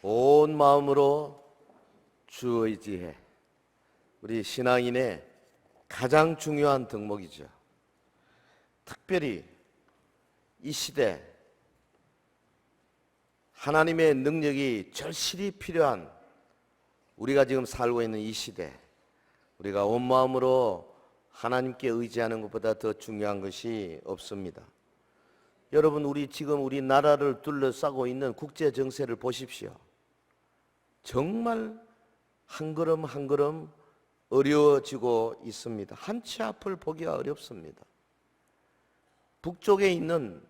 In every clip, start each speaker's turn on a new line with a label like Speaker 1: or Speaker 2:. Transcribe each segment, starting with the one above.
Speaker 1: 온 마음으로 주 의지해. 우리 신앙인의 가장 중요한 덕목이죠. 특별히 이 시대 하나님의 능력이 절실히 필요한 우리가 지금 살고 있는 이 시대, 우리가 온 마음으로 하나님께 의지하는 것보다 더 중요한 것이 없습니다. 여러분, 우리 나라를 둘러싸고 있는 국제 정세를 보십시오. 정말 한 걸음 한 걸음 어려워지고 있습니다. 한 치 앞을 보기가 어렵습니다. 북쪽에 있는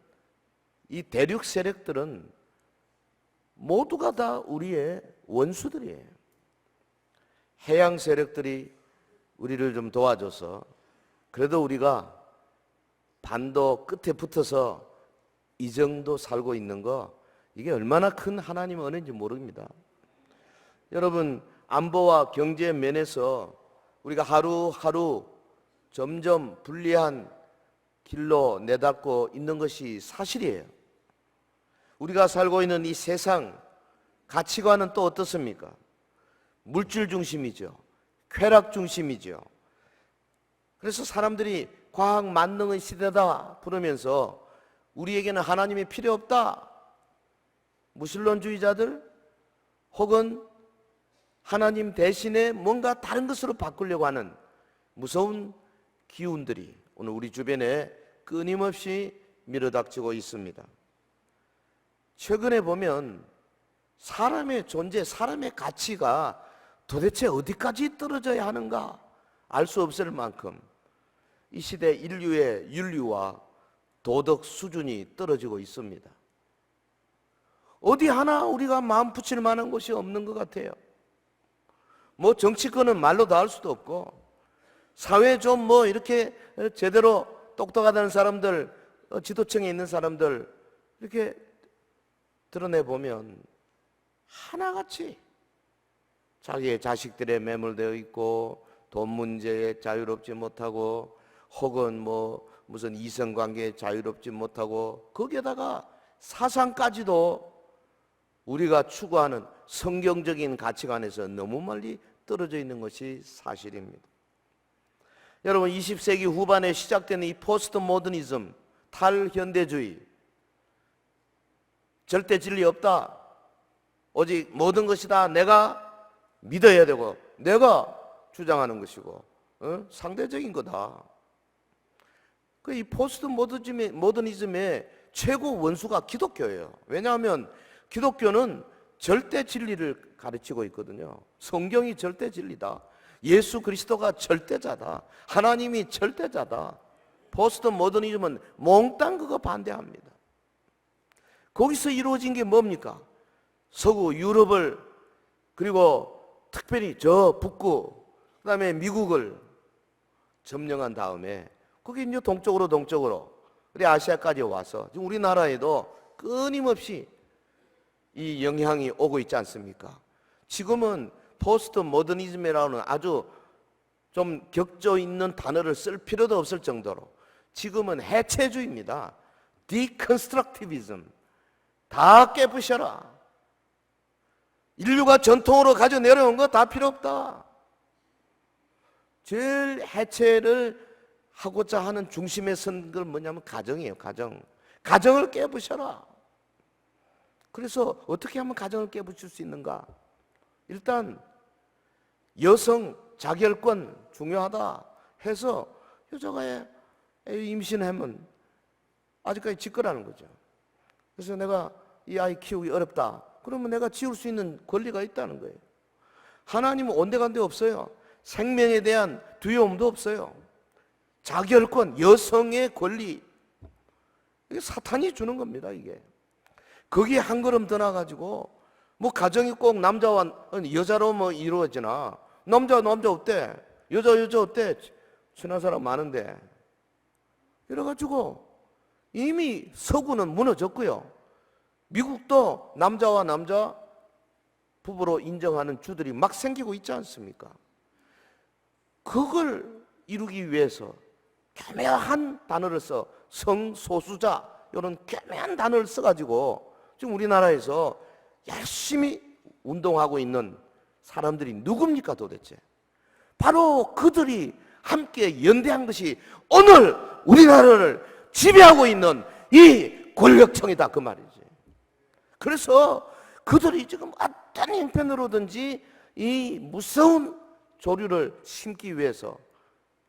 Speaker 1: 이 대륙 세력들은 모두가 다 우리의 원수들이에요. 해양 세력들이 우리를 좀 도와줘서 그래도 우리가 반도 끝에 붙어서 이 정도 살고 있는 거, 이게 얼마나 큰 하나님의 은혜인지 모릅니다. 여러분, 안보와 경제 면에서 우리가 하루하루 점점 불리한 길로 내닫고 있는 것이 사실이에요. 우리가 살고 있는 이 세상 가치관은 또 어떻습니까? 물질 중심이죠. 쾌락 중심이죠. 그래서 사람들이 과학 만능의 시대다 부르면서 우리에게는 하나님이 필요 없다, 무신론주의자들 혹은 하나님 대신에 뭔가 다른 것으로 바꾸려고 하는 무서운 기운들이 오늘 우리 주변에 끊임없이 밀어닥치고 있습니다. 최근에 보면 사람의 존재, 사람의 가치가 도대체 어디까지 떨어져야 하는가 알 수 없을 만큼 이 시대 인류의 윤리와 도덕 수준이 떨어지고 있습니다. 어디 하나 우리가 마음 붙일 만한 곳이 없는 것 같아요. 뭐 정치권은 말로 다 할 수도 없고, 사회에 좀 뭐 이렇게 제대로 똑똑하다는 사람들, 지도층에 있는 사람들 이렇게 드러내보면 하나같이 자기의 자식들에 매몰되어 있고, 돈 문제에 자유롭지 못하고, 혹은 뭐 무슨 이성관계에 자유롭지 못하고, 거기에다가 사상까지도 우리가 추구하는 성경적인 가치관에서 너무 멀리 떨어져 있는 것이 사실입니다. 여러분, 20세기 후반에 시작된 이 포스트 모더니즘, 탈현대주의, 절대 진리 없다, 오직 모든 것이 다 내가 믿어야 되고 내가 주장하는 것이고 상대적인 거다. 이 포스트 모더니즘의 최고 원수가 기독교예요. 왜냐하면 기독교는 절대 진리를 가르치고 있거든요. 성경이 절대 진리다. 예수 그리스도가 절대자다. 하나님이 절대자다. 포스트 모더니즘은 몽땅 그거 반대합니다. 거기서 이루어진 게 뭡니까? 서구 유럽을, 그리고 특별히 저 북구, 그 다음에 미국을 점령한 다음에 거기 이제 동쪽으로 우리 아시아까지 와서 지금 우리나라에도 끊임없이 이 영향이 오고 있지 않습니까? 지금은 포스트 모더니즘이라는 아주 좀 격조 있는 단어를 쓸 필요도 없을 정도로 지금은 해체주의입니다. 디컨스트럭티비즘. 다 깨부셔라. 인류가 전통으로 가져 내려온 거 다 필요 없다. 제일 해체를 하고자 하는 중심에 선 건 뭐냐면 가정이에요. 가정을 깨부셔라. 그래서 어떻게 하면 가정을 깨부실 수 있는가? 일단 여성 자결권 중요하다 해서 여자가 임신하면 아직까지 짓거라는 거죠. 그래서 내가 이 아이 키우기 어렵다, 그러면 내가 지울 수 있는 권리가 있다는 거예요. 하나님은 온데간데 없어요. 생명에 대한 두려움도 없어요. 자결권, 여성의 권리, 이게 사탄이 주는 겁니다. 이게 거기에 한 걸음 더 나가지고 뭐 가정이 꼭 남자와 여자로 뭐 이루어지나, 남자 어때? 여자 어때? 친한 사람 많은데 이래가지고 이미 서구는 무너졌고요. 미국도 남자와 남자 부부로 인정하는 주들이 막 생기고 있지 않습니까? 그걸 이루기 위해서 교묘한 단어를 써, 성소수자, 이런 교묘한 단어를 써가지고 지금 우리나라에서 열심히 운동하고 있는 사람들이 누굽니까 도대체? 바로 그들이 함께 연대한 것이 오늘 우리나라를 지배하고 있는 이 권력층이다 그 말이지. 그래서 그들이 지금 어떤 형편으로든지 이 무서운 조류를 심기 위해서,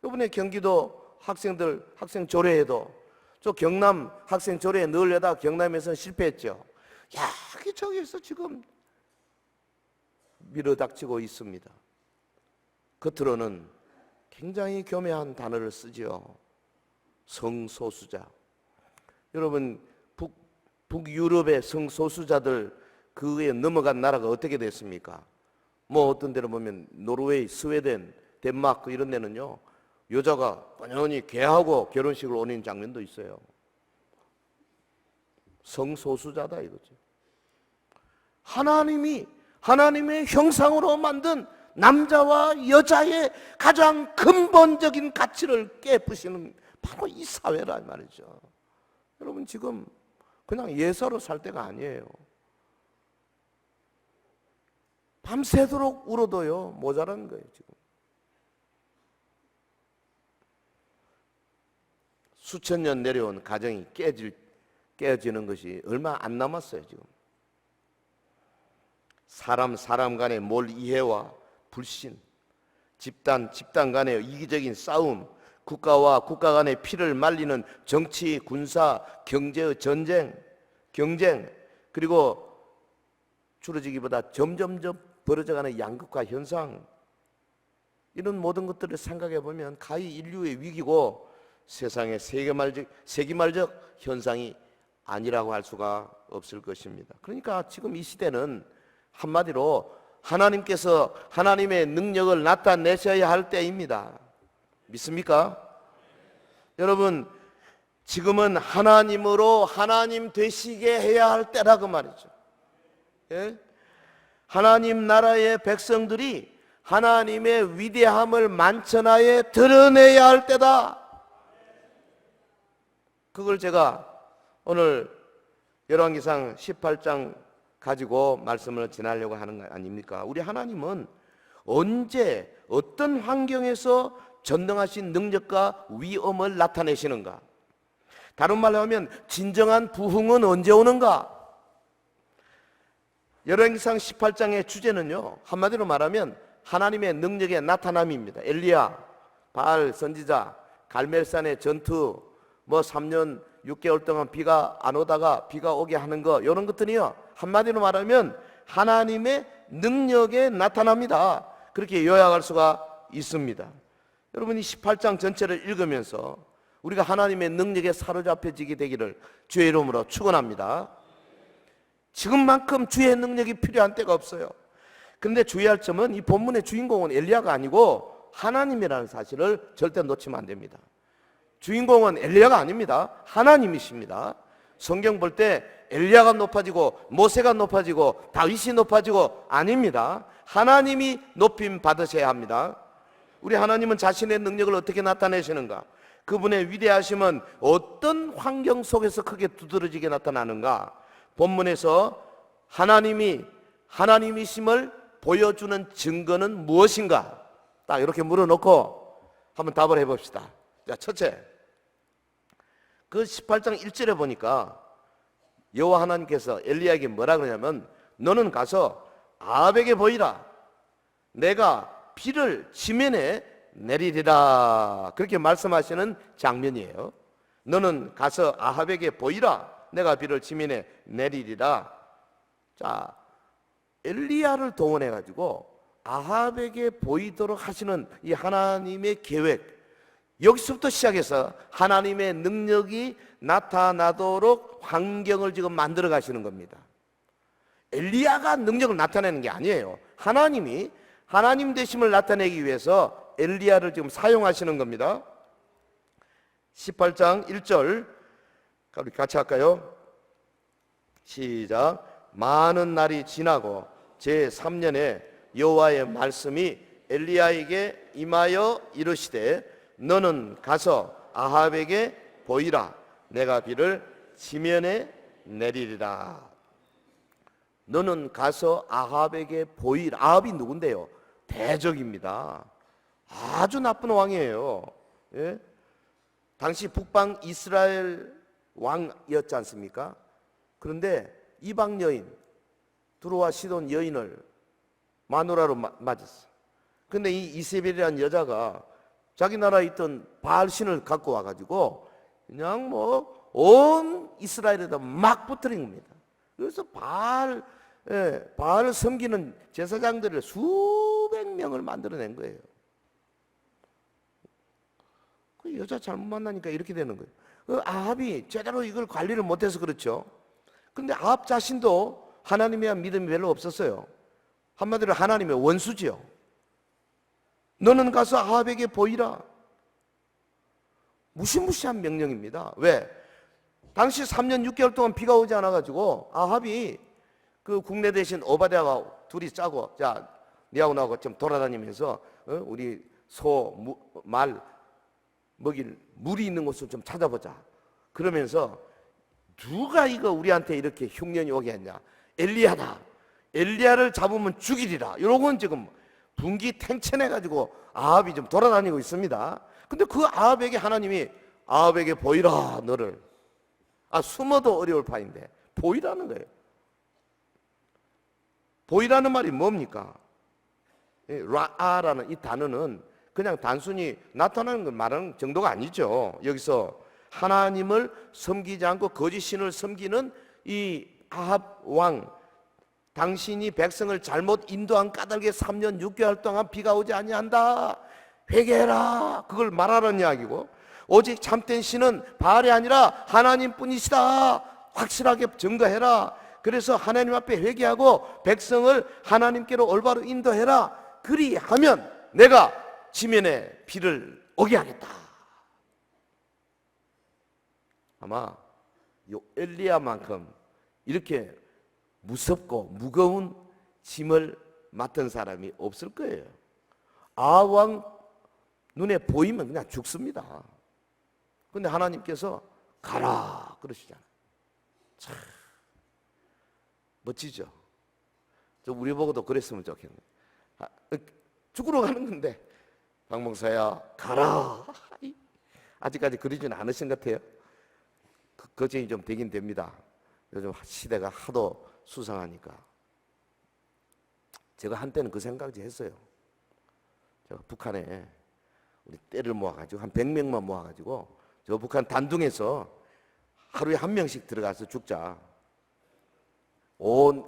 Speaker 1: 이번에 경기도 학생들 학생 조례에도 저 경남 학생 조례에 넣으려다 경남에서는 실패했죠. 저기서 지금 밀어닥치고 있습니다. 겉으로는 굉장히 교묘한 단어를 쓰지요. 성소수자. 여러분 북유럽의 성소수자들 그에 넘어간 나라가 어떻게 됐습니까? 뭐 어떤 데로 보면 노르웨이, 스웨덴, 덴마크 이런 데는요, 여자가 뻔연히 개하고 결혼식을 올리는 장면도 있어요. 성소수자다 이거죠. 하나님의 형상으로 만든 남자와 여자의 가장 근본적인 가치를 깨부시는 바로 이 사회란 말이죠. 여러분 지금 그냥 예사로 살 때가 아니에요. 밤새도록 울어도요 모자라는 거예요. 지금 수천 년 내려온 가정이 깨어지는 것이 얼마 안 남았어요. 지금 사람 간의 몰 이해와 불신, 집단 간의 이기적인 싸움, 국가와 국가 간의 피를 말리는 정치, 군사, 경제의 경쟁, 그리고 줄어지기보다 점점점 벌어져가는 양극화 현상, 이런 모든 것들을 생각해 보면 가히 인류의 위기고 세상의 세기말적 현상이 아니라고 할 수가 없을 것입니다. 그러니까 지금 이 시대는 한마디로 하나님께서 하나님의 능력을 나타내셔야 할 때입니다. 믿습니까? 여러분 지금은 하나님으로 하나님 되시게 해야 할 때라고 말이죠. 예? 하나님 나라의 백성들이 하나님의 위대함을 만천하에 드러내야 할 때다. 그걸 제가 오늘 열왕기상 18장 가지고 말씀을 전하려고 하는 거 아닙니까? 우리 하나님은 언제 어떤 환경에서 전능하신 능력과 위엄을 나타내시는가? 다른 말로 하면 진정한 부흥은 언제 오는가? 열왕기상 18장의 주제는요, 한마디로 말하면 하나님의 능력의 나타남입니다. 엘리야, 바알 선지자, 갈멜산의 전투, 3년 6개월 동안 비가 안 오다가 비가 오게 하는 거, 이런 것들이요 한마디로 말하면 하나님의 능력에 나타납니다. 그렇게 요약할 수가 있습니다. 여러분이 18장 전체를 읽으면서 우리가 하나님의 능력에 사로잡혀지게 되기를 주의 이름으로 축원합니다. 지금만큼 주의 능력이 필요한 때가 없어요. 근데 주의할 점은 이 본문의 주인공은 엘리야가 아니고 하나님이라는 사실을 절대 놓치면 안 됩니다. 주인공은 엘리야가 아닙니다. 하나님이십니다. 성경 볼 때 엘리야가 높아지고 모세가 높아지고 다윗이 높아지고 아닙니다. 하나님이 높임 받으셔야 합니다. 우리 하나님은 자신의 능력을 어떻게 나타내시는가? 그분의 위대하심은 어떤 환경 속에서 크게 두드러지게 나타나는가? 본문에서 하나님이심을 보여주는 증거는 무엇인가? 딱 이렇게 물어놓고 한번 답을 해봅시다. 자, 첫째, 그 18장 1절에 보니까 여호와 하나님께서 엘리야에게 뭐라 그러냐면 너는 가서 아합에게 보이라. 내가 비를 지면에 내리리라. 그렇게 말씀하시는 장면이에요. 너는 가서 아합에게 보이라. 내가 비를 지면에 내리리라. 자, 엘리야를 동원해 가지고 아합에게 보이도록 하시는 이 하나님의 계획, 여기서부터 시작해서 하나님의 능력이 나타나도록 환경을 지금 만들어 가시는 겁니다. 엘리야가 능력을 나타내는 게 아니에요. 하나님이 하나님 되심을 나타내기 위해서 엘리야를 지금 사용하시는 겁니다. 18장 1절 우리 같이 할까요? 시작. 많은 날이 지나고 제3년에 여호와의 말씀이 엘리야에게 임하여 이르시되 너는 가서 아합에게 보이라. 내가 비를 지면에 내리리라. 너는 가서 아합에게 보이라. 아합이 누군데요? 대적입니다. 아주 나쁜 왕이에요. 예? 당시 북방 이스라엘 왕이었지 않습니까? 그런데 이방 여인, 두로와 시돈 여인을 마누라로 맞았어. 근데 이 이세벨이라는 여자가 자기 나라에 있던 바알신을 갖고 와가지고 그냥 뭐 온 이스라엘에다 막 퍼뜨린 겁니다. 그래서 바알을 섬기는 제사장들을 수백 명을 만들어낸 거예요. 그 여자 잘못 만나니까 이렇게 되는 거예요. 그 아합이 제대로 이걸 관리를 못해서 그렇죠. 그런데 아합 자신도 하나님에 대한 믿음이 별로 없었어요. 한마디로 하나님의 원수지요. 너는 가서 아합에게 보이라. 무시무시한 명령입니다. 왜? 당시 3년 6개월 동안 비가 오지 않아가지고 아합이 그 국내 대신 오바댜가 둘이 짜고, 자, 니하고 나하고 좀 돌아다니면서 우리 말 먹일 물이 있는 곳을 좀 찾아보자. 그러면서 누가 이거 우리한테 이렇게 흉년이 오게 했냐? 엘리야다. 엘리야를 잡으면 죽이리라. 이런 지금 분기 탱천해가지고 아합이 좀 돌아다니고 있습니다. 근데 그 아합에게 하나님이 아합에게 보이라 너를. 숨어도 어려울 판인데 보이라는 거예요. 보이라는 말이 뭡니까? 라아라는 이 단어는 그냥 단순히 나타나는 걸 말하는 정도가 아니죠. 여기서 하나님을 섬기지 않고 거짓 신을 섬기는 이 아합 왕, 당신이 백성을 잘못 인도한 까닭에 3년 6개월 동안 비가 오지 아니한다. 회개해라. 그걸 말하는 이야기고, 오직 참된 신은 바알이 아니라 하나님뿐이시다. 확실하게 증거해라. 그래서 하나님 앞에 회개하고 백성을 하나님께로 올바로 인도해라. 그리하면 내가 지면에 비를 오게 하겠다. 아마 요 엘리야만큼 이렇게 무섭고 무거운 짐을 맡은 사람이 없을 거예요. 아합 왕 눈에 보이면 그냥 죽습니다. 근데 하나님께서 가라 그러시잖아요. 참 멋지죠. 저 우리 보고도 그랬으면 좋겠네. 죽으러 가는 건데 박목사야 가라. 아직까지 그러지는 않으신 것 같아요. 걱정이 좀 되긴 됩니다. 요즘 시대가 하도 수상하니까. 제가 한때는 그 생각을 했어요. 제가 북한에 우리 떼를 모아가지고 한 100명만 모아가지고 저 북한 단둥에서 하루에 한 명씩 들어가서 죽자. 온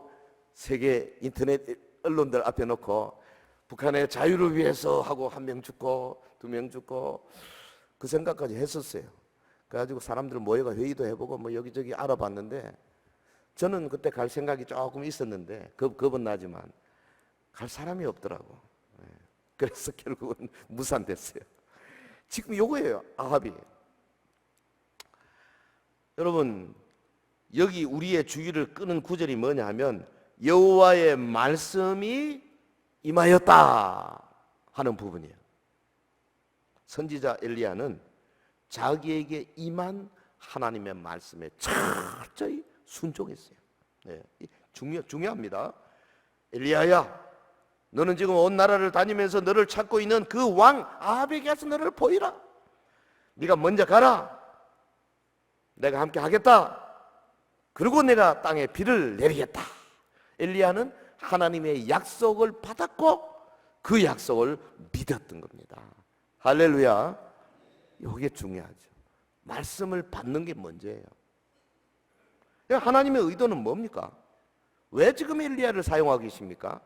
Speaker 1: 세계 인터넷 언론들 앞에 놓고 북한의 자유를 위해서 하고 한 명 죽고 2명 죽고 그 생각까지 했었어요. 그래가지고 사람들 모여가 회의도 해보고 뭐 여기저기 알아봤는데 저는 그때 갈 생각이 조금 있었는데 겁은 나지만 갈 사람이 없더라고. 그래서 결국은 무산됐어요. 지금 요거예요. 아합이. 여러분 여기 우리의 주의를 끄는 구절이 뭐냐 하면 여호와의 말씀이 임하였다 하는 부분이에요. 선지자 엘리야는 자기에게 임한 하나님의 말씀에 철저히 순종했어요. 네, 중요합니다. 엘리야야, 너는 지금 온 나라를 다니면서 너를 찾고 있는 그 왕 아합에게 가서 너를 보이라. 네가 먼저 가라. 내가 함께 하겠다. 그리고 내가 땅에 비를 내리겠다. 엘리야는 하나님의 약속을 받았고 그 약속을 믿었던 겁니다. 할렐루야. 이게 중요하죠. 말씀을 받는 게 문제예요. 하나님의 의도는 뭡니까? 왜 지금 엘리야를 사용하고 계십니까?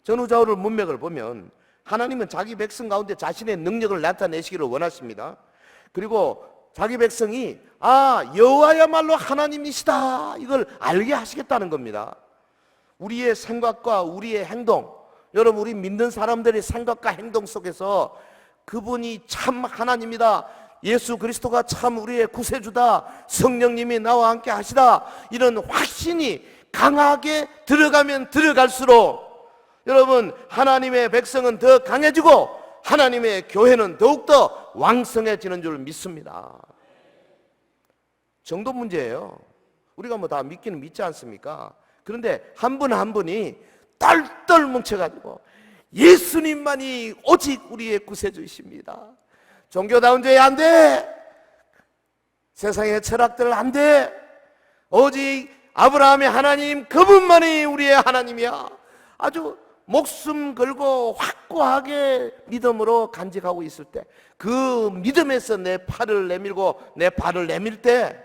Speaker 1: 전후좌우를 문맥을 보면 하나님은 자기 백성 가운데 자신의 능력을 나타내시기를 원하십니다. 그리고 자기 백성이 여호와야말로 하나님이시다 이걸 알게 하시겠다는 겁니다. 우리의 생각과 우리의 행동, 여러분 우리 믿는 사람들의 생각과 행동 속에서 그분이 참 하나님이다, 예수 그리스도가 참 우리의 구세주다, 성령님이 나와 함께 하시다, 이런 확신이 강하게 들어가면 들어갈수록 여러분 하나님의 백성은 더 강해지고 하나님의 교회는 더욱더 왕성해지는 줄 믿습니다. 정도 문제예요. 우리가 뭐 다 믿기는 믿지 않습니까? 그런데 한 분 한 분이 똘똘 뭉쳐가지고 예수님만이 오직 우리의 구세주이십니다. 종교다운 죄 안 돼. 세상의 철학들 안 돼. 오직 아브라함의 하나님, 그분만이 우리의 하나님이야. 아주 목숨 걸고 확고하게 믿음으로 간직하고 있을 때, 그 믿음에서 내 팔을 내밀고 내 발을 내밀 때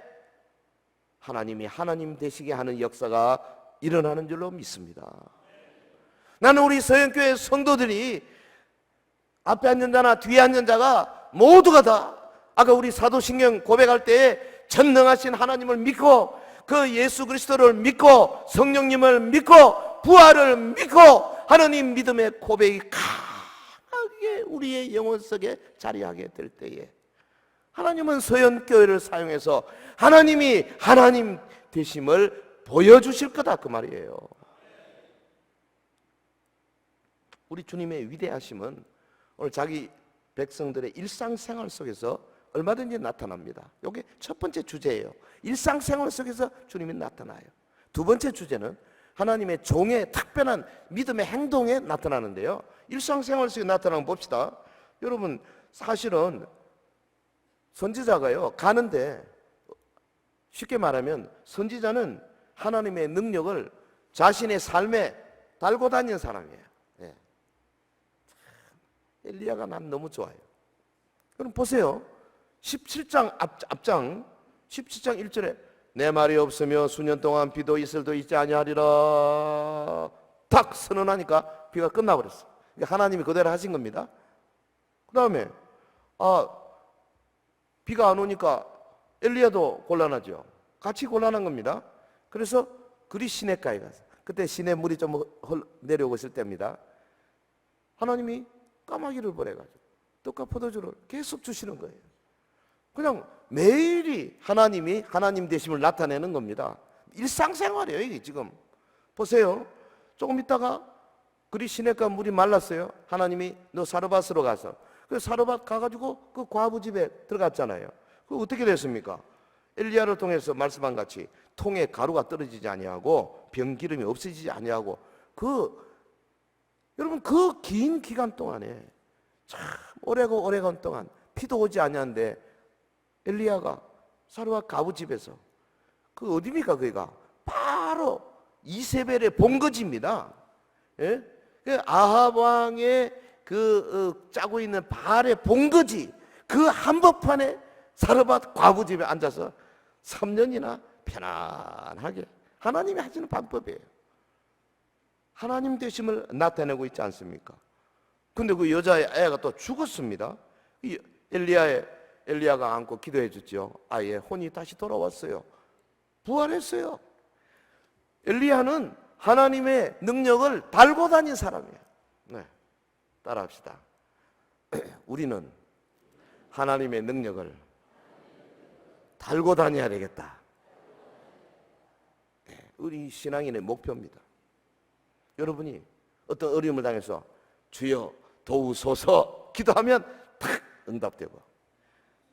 Speaker 1: 하나님이 하나님 되시게 하는 역사가 일어나는 줄로 믿습니다. 나는 우리 서영교회 성도들이 앞에 앉은 자나 뒤에 앉은 자가 모두가 다 아까 우리 사도신경 고백할 때에 전능하신 하나님을 믿고 그 예수 그리스도를 믿고 성령님을 믿고 부활을 믿고 하나님 믿음의 고백이 강하게 우리의 영혼 속에 자리하게 될 때에 하나님은 서연교회를 사용해서 하나님이 하나님 되심을 보여주실 거다, 그 말이에요. 우리 주님의 위대하심은 오늘 자기 백성들의 일상생활 속에서 얼마든지 나타납니다. 이게 첫 번째 주제예요. 일상생활 속에서 주님이 나타나요. 두 번째 주제는 하나님의 종의 특별한 믿음의 행동에 나타나는데요. 일상생활 속에 나타나는 거 봅시다. 여러분, 사실은 선지자가요 가는데, 쉽게 말하면 선지자는 하나님의 능력을 자신의 삶에 달고 다니는 사람이에요. 예. 엘리야가 난 너무 좋아요. 여러분 보세요. 17장 앞장 17장 1절에 내 말이 없으며 수년 동안 비도 이슬도 있지 아니하리라 탁 선언하니까 비가 끝나버렸어. 그러니까 하나님이 그대로 하신 겁니다. 그 다음에 비가 안 오니까 엘리야도 곤란하죠. 같이 곤란한 겁니다. 그래서 그리 시냇가에 가서, 그때 시내 물이 좀 내려오고 있을 때입니다. 하나님이 까마귀를 보내가지고 떡과 포도주를 계속 주시는 거예요. 그냥 매일이 하나님이 하나님 되심을 나타내는 겁니다. 일상생활이에요. 이게 지금 보세요. 조금 있다가 그리 시냇가 물이 말랐어요. 하나님이 너 사르밧으로 가서, 그 사르밧 가가지고 그 과부 집에 들어갔잖아요. 그 어떻게 됐습니까? 엘리야를 통해서 말씀한 같이 통에 가루가 떨어지지 아니하고 병기름이 없어지지 아니하고, 여러분 그 긴 기간 동안에 참 오래간 동안 피도 오지 아니한데 엘리야가 사르밧 가부 집에서, 그 어디입니까? 거기가 바로 이세벨의 본거지입니다. 예? 아합 왕의 짜고 있는 바알의 본거지, 그 한복판에 사르밧 과부 집에 앉아서 3년이나 편안하게 하나님이 하시는 방법이에요. 하나님 되심을 나타내고 있지 않습니까? 근데 그 여자의 애가 또 죽었습니다. 엘리야가 안고 기도해 줬죠. 아이의 혼이 다시 돌아왔어요. 부활했어요. 엘리야는 하나님의 능력을 달고 다닌 사람이에요. 네, 따라합시다. 우리는 하나님의 능력을 달고 다녀야 되겠다. 네, 우리 신앙인의 목표입니다. 여러분이 어떤 어려움을 당해서 주여 도우소서 기도하면 탁 응답되고,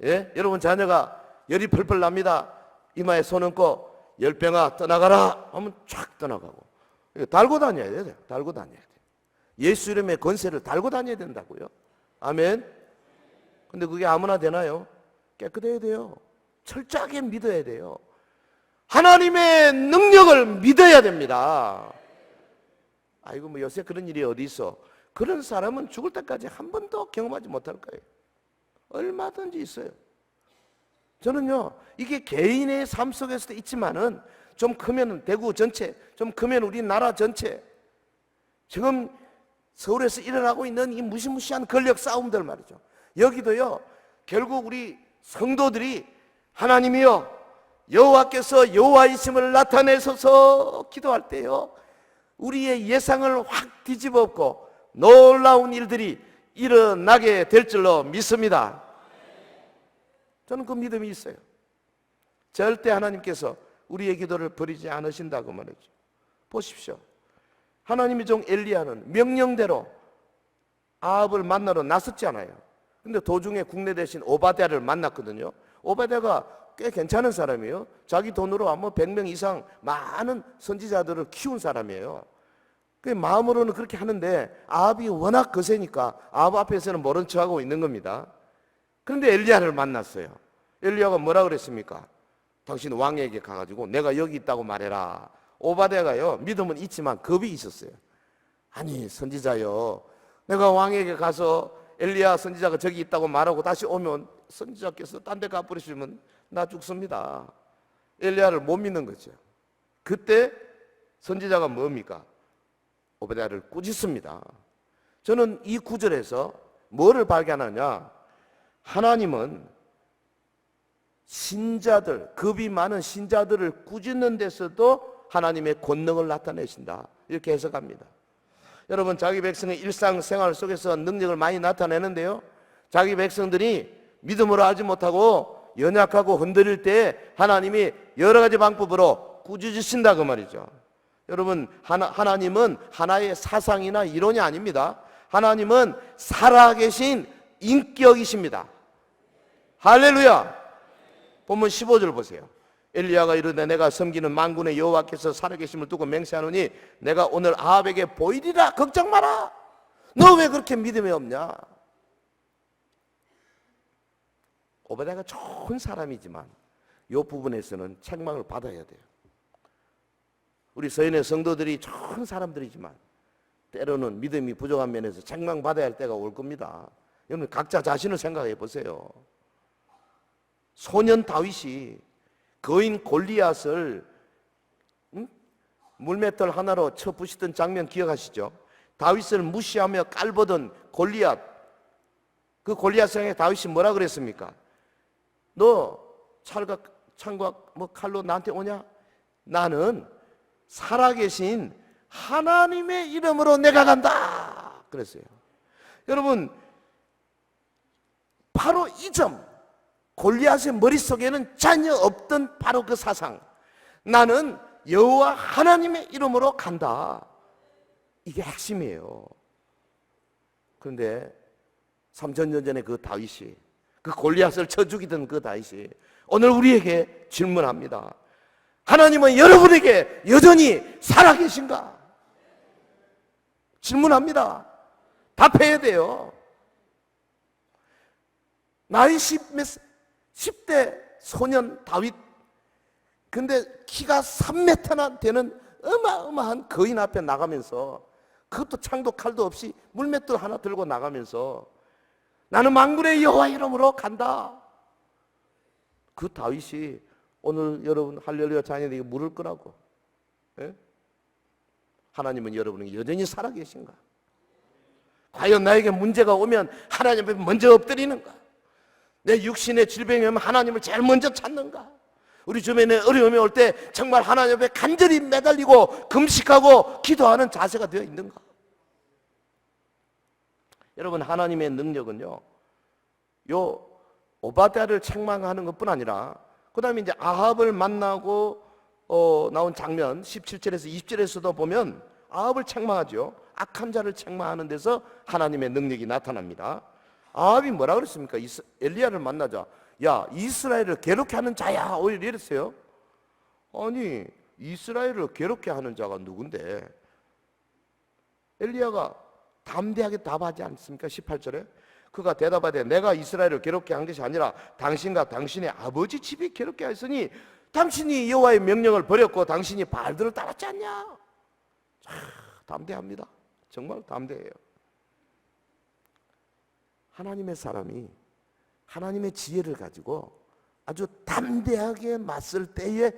Speaker 1: 예? 여러분 자녀가 열이 펄펄 납니다. 이마에 손 얹고 열병아 떠나가라 하면 쫙 떠나가고. 달고 다녀야 돼요. 달고 다녀야 돼요. 예수 이름의 권세를 달고 다녀야 된다고요. 아멘. 근데 그게 아무나 되나요? 깨끗해야 돼요. 철저하게 믿어야 돼요. 하나님의 능력을 믿어야 됩니다. 아이고 뭐 요새 그런 일이 어디 있어. 그런 사람은 죽을 때까지 한 번도 경험하지 못할 거예요. 얼마든지 있어요. 저는요, 이게 개인의 삶 속에서도 있지만은 좀 크면 대구 전체, 좀 크면 우리나라 전체, 지금 서울에서 일어나고 있는 이 무시무시한 권력 싸움들 말이죠. 여기도요, 결국 우리 성도들이 하나님이여 여호와께서 여호와이심을 나타내소서 기도할 때요, 우리의 예상을 확 뒤집어엎고 놀라운 일들이 일어나게 될 줄로 믿습니다. 저는 그 믿음이 있어요. 절대 하나님께서 우리의 기도를 버리지 않으신다고 말이죠. 보십시오. 하나님의 종 엘리야는 명령대로 아합을 만나러 나섰잖아요. 근데 도중에 국내 대신 오바댜를 만났거든요. 오바댜가 꽤 괜찮은 사람이에요. 자기 돈으로 아마 100명 이상 많은 선지자들을 키운 사람이에요. 그 마음으로는 그렇게 하는데 아합이 워낙 거세니까 아합 앞에서는 모른 척하고 있는 겁니다. 그런데 엘리야를 만났어요. 엘리야가 뭐라 그랬습니까? 당신 왕에게 가가지고 내가 여기 있다고 말해라. 오바댜가요, 믿음은 있지만 겁이 있었어요. 아니 선지자요, 내가 왕에게 가서 엘리야 선지자가 저기 있다고 말하고 다시 오면 선지자께서 딴 데 가버리시면 나 죽습니다. 엘리야를 못 믿는 거죠. 그때 선지자가 뭡니까? 오베댜를 꾸짖습니다. 저는 이 구절에서 뭐를 발견하냐? 하나님은 신자들, 겁이 많은 신자들을 꾸짖는 데서도 하나님의 권능을 나타내신다, 이렇게 해석합니다. 여러분, 자기 백성의 일상생활 속에서 능력을 많이 나타내는데요, 자기 백성들이 믿음으로 알지 못하고 연약하고 흔들릴 때 하나님이 여러 가지 방법으로 꾸짖으신다 그 말이죠. 여러분, 하나님은 하나의 사상이나 이론이 아닙니다. 하나님은 살아계신 인격이십니다. 할렐루야. 본문 15절 보세요. 엘리야가 이르되 내가 섬기는 만군의 여호와께서 살아계심을 두고 맹세하노니 내가 오늘 아합에게 보이리라. 걱정 마라. 너 왜 그렇게 믿음이 없냐? 오베댜가 좋은 사람이지만 이 부분에서는 책망을 받아야 돼요. 우리 서인의 성도들이 좋은 사람들이지만 때로는 믿음이 부족한 면에서 책망받아야 할 때가 올 겁니다. 여러분, 각자 자신을 생각해 보세요. 소년 다윗이 거인 골리앗을 물맷돌 하나로 쳐 부시던 장면 기억하시죠? 다윗을 무시하며 깔보던 골리앗, 그 골리앗에게 다윗이 뭐라 그랬습니까? 너 창과 뭐 칼로 나한테 오냐? 나는 살아계신 하나님의 이름으로 내가 간다 그랬어요. 여러분, 바로 이 점, 골리앗의 머릿속에는 전혀 없던 바로 그 사상, 나는 여호와 하나님의 이름으로 간다, 이게 핵심이에요. 그런데 3000년 전에 그 다윗이, 그 골리앗을 쳐 죽이던 그 다윗이 오늘 우리에게 질문합니다. 하나님은 여러분에게 여전히 살아계신가? 질문합니다. 답해야 돼요. 나이 10대 소년 다윗, 근데 키가 3m나 되는 어마어마한 거인 앞에 나가면서, 그것도 창도 칼도 없이 물맷돌 하나 들고 나가면서 나는 만군의 여호와 이름으로 간다. 그 다윗이 오늘 여러분 할렐루야 자녀들에게 물을 거라고. 예? 하나님은 여러분에게 여전히 살아계신가? 과연 나에게 문제가 오면 하나님 앞에 먼저 엎드리는가? 내 육신의 질병이 오면 하나님을 제일 먼저 찾는가? 우리 주변에 어려움이 올 때 정말 하나님 앞에 간절히 매달리고 금식하고 기도하는 자세가 되어 있는가? 여러분, 하나님의 능력은요, 요 오바댜를 책망하는 것뿐 아니라 그 다음에 이제 아합을 만나고 나온 장면 17절에서 20절에서도 보면 아합을 책망하죠. 악한 자를 책망하는 데서 하나님의 능력이 나타납니다. 아합이 뭐라 그랬습니까? 엘리야를 만나자, 야, 이스라엘을 괴롭게 하는 자야, 오히려 이랬어요. 아니, 이스라엘을 괴롭게 하는 자가 누군데? 엘리야가 담대하게 답하지 않습니까? 18절에 그가 대답하되 내가 이스라엘을 괴롭게 한 것이 아니라 당신과 당신의 아버지 집이 괴롭게 하였으니 당신이 여호와의 명령을 버렸고 당신이 바알들을 따랐지 않냐? 담대합니다. 정말 담대해요. 하나님의 사람이 하나님의 지혜를 가지고 아주 담대하게 맞설 때에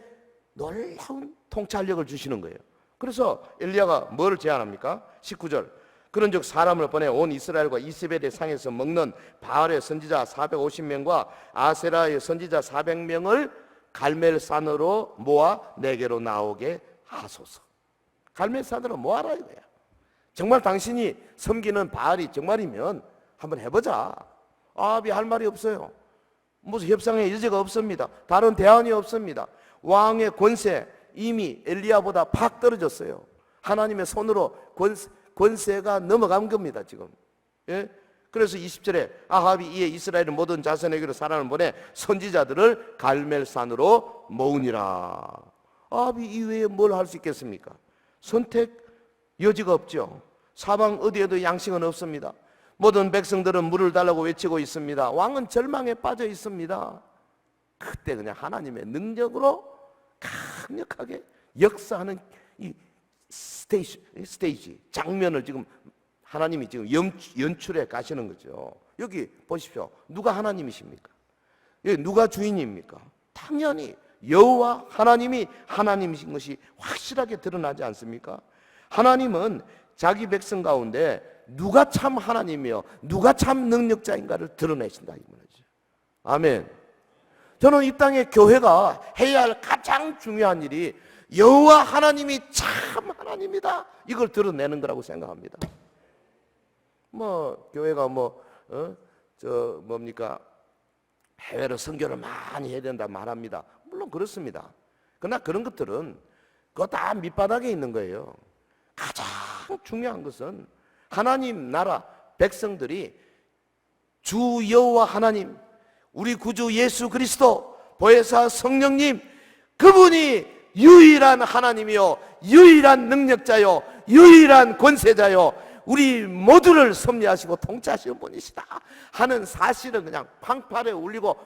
Speaker 1: 놀라운 통찰력을 주시는 거예요. 그래서 엘리야가 뭘 제안합니까? 19절, 그런즉 사람을 보내 온 이스라엘과 이세벨의 상에서 먹는 바알의 선지자 450명과 아세라의 선지자 400명을 갈멜산으로 모아 내게로 나오게 하소서. 갈멜산으로 모아라 이거야. 정말 당신이 섬기는 바알이 정말이면 한번 해보자. 아합이 할 말이 없어요. 무슨 협상의 여지가 없습니다. 다른 대안이 없습니다. 왕의 권세 이미 엘리야보다 팍 떨어졌어요. 하나님의 손으로 권세가 넘어간 겁니다 지금. 예? 그래서 20절에 아합이 이에 이스라엘의 모든 자손에게로 사람을 보내 선지자들을 갈멜산으로 모으니라. 아합이 이외에 뭘 할 수 있겠습니까? 선택 여지가 없죠. 사방 어디에도 양식은 없습니다. 모든 백성들은 물을 달라고 외치고 있습니다. 왕은 절망에 빠져 있습니다. 그때 그냥 하나님의 능력으로 강력하게 역사하는 이 스테이지 장면을 지금 하나님이 지금 연출해 가시는 거죠. 여기 보십시오. 누가 하나님이십니까? 여기 누가 주인입니까? 당연히 여호와 하나님이 하나님이신 것이 확실하게 드러나지 않습니까? 하나님은 자기 백성 가운데 누가 참 하나님이요 누가 참 능력자인가를 드러내신다 이 말이죠. 아멘. 저는 이 땅에 교회가 해야 할 가장 중요한 일이 여호와 하나님이 참 하나님이다 이걸 드러내는 거라고 생각합니다. 교회가 해외로 선교를 많이 해야 된다 말합니다. 물론 그렇습니다. 그러나 그런 것들은 그거 다 밑바닥에 있는 거예요. 가장 중요한 것은 하나님 나라 백성들이 주 여호와 하나님, 우리 구주 예수 그리스도, 보혜사 성령님, 그분이 유일한 하나님이요 유일한 능력자요 유일한 권세자요 우리 모두를 섭리하시고 통치하시는 분이시다 하는 사실은 그냥 팡팔에 울리고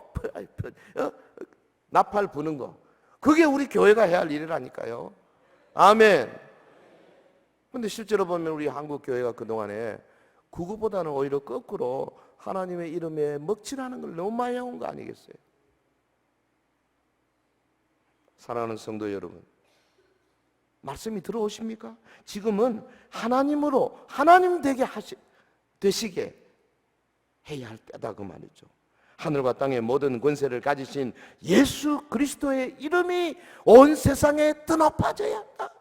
Speaker 1: 나팔 부는 거, 그게 우리 교회가 해야 할 일이라니까요. 아멘. 근데 실제로 보면 우리 한국 교회가 그동안에 그거보다는 오히려 거꾸로 하나님의 이름에 먹칠하는 걸 너무 많이 해온 거 아니겠어요? 사랑하는 성도 여러분, 말씀이 들어오십니까? 지금은 하나님으로 하나님 되시게 해야 할 때다 그 말이죠. 하늘과 땅의 모든 권세를 가지신 예수 그리스도의 이름이 온 세상에 드높아져야 한다.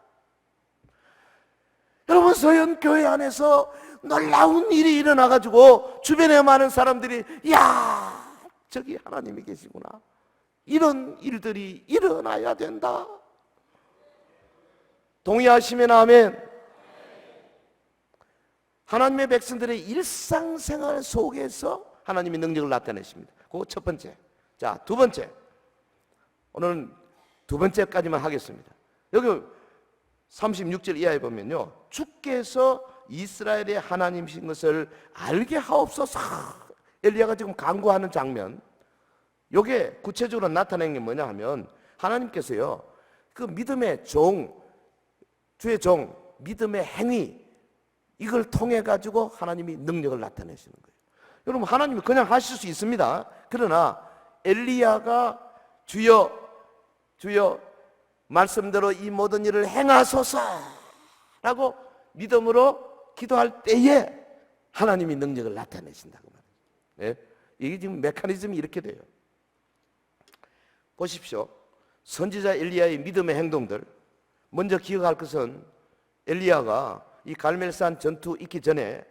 Speaker 1: 여러분, 서현교회 안에서 놀라운 일이 일어나가지고 주변에 많은 사람들이 야 저기 하나님이 계시구나, 이런 일들이 일어나야 된다. 동의하시면 아멘. 하나님의 백성들의 일상생활 속에서 하나님의 능력을 나타내십니다. 그거 첫 번째. 자, 두 번째. 오늘은 두 번째까지만 하겠습니다. 여기 36절 이하에 보면요, 주께서 이스라엘의 하나님이신 것을 알게 하옵소서. 엘리야가 지금 간구하는 장면, 이게 구체적으로 나타낸 게 뭐냐 하면 하나님께서요 그 믿음의 종, 주의 종, 믿음의 행위, 이걸 통해 가지고 하나님이 능력을 나타내시는 거예요. 여러분, 하나님이 그냥 하실 수 있습니다. 그러나 엘리야가 주여 말씀대로 이 모든 일을 행하소서 라고 믿음으로 기도할 때에 하나님이 능력을 나타내신다고 말해요. 네? 이게 지금 메커니즘이 이렇게 돼요. 보십시오. 선지자 엘리야의 믿음의 행동들, 먼저 기억할 것은 엘리야가 이 갈멜산 전투 있기 전에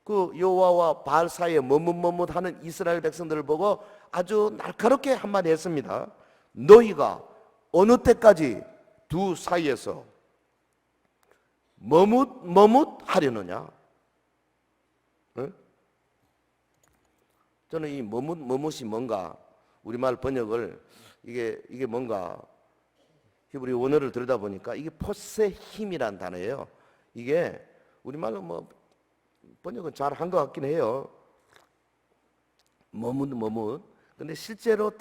Speaker 1: 그 여호와와 바알 사이에 머뭇머뭇하는 이스라엘 백성들을 보고 아주 날카롭게 한마디 했습니다. 너희가 어느 때까지 두 사이에서 머뭇하려느냐? 응? 저는 이 머뭇이 뭔가, 우리말 번역을 이게 뭔가 히브리 원어를 들여다 보니까 이게 포세힘이란 단어예요. 이게 우리말로 번역은 잘 한 것 같긴 해요. 머뭇. 근데 실제로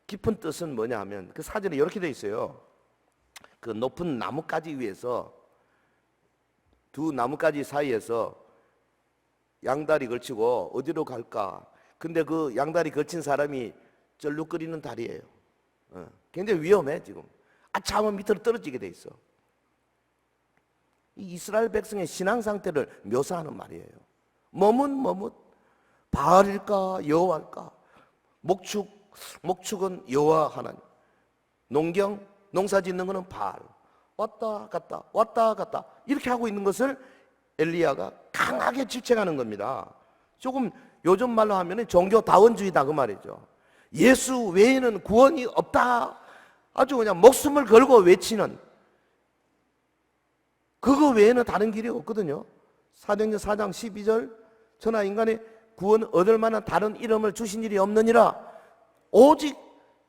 Speaker 1: 깊은 뜻은 뭐냐 하면 그 사전에 이렇게 돼 있어요. 그 높은 나뭇가지 위에서, 두 나뭇가지 사이에서 양다리 걸치고 어디로 갈까? 근데 그 양다리 걸친 사람이 쩔룩거리는 다리예요. 굉장히 위험해 지금. 아차하면 밑으로 떨어지게 돼 있어. 이 이스라엘 백성의 신앙 상태를 묘사하는 말이에요. 머뭇. 바알일까 여호와일까? 목축은 여호와 하나님. 농사 짓는 거는 바알. 왔다 갔다 이렇게 하고 있는 것을 엘리야가 강하게 질책하는 겁니다. 조금 요즘 말로 하면 종교다원주의다 그 말이죠. 예수 외에는 구원이 없다, 아주 그냥 목숨을 걸고 외치는, 그거 외에는 다른 길이 없거든요. 사도행전 4장 12절 천하 인간의 구원 얻을 만한 다른 이름을 주신 일이 없느니라. 오직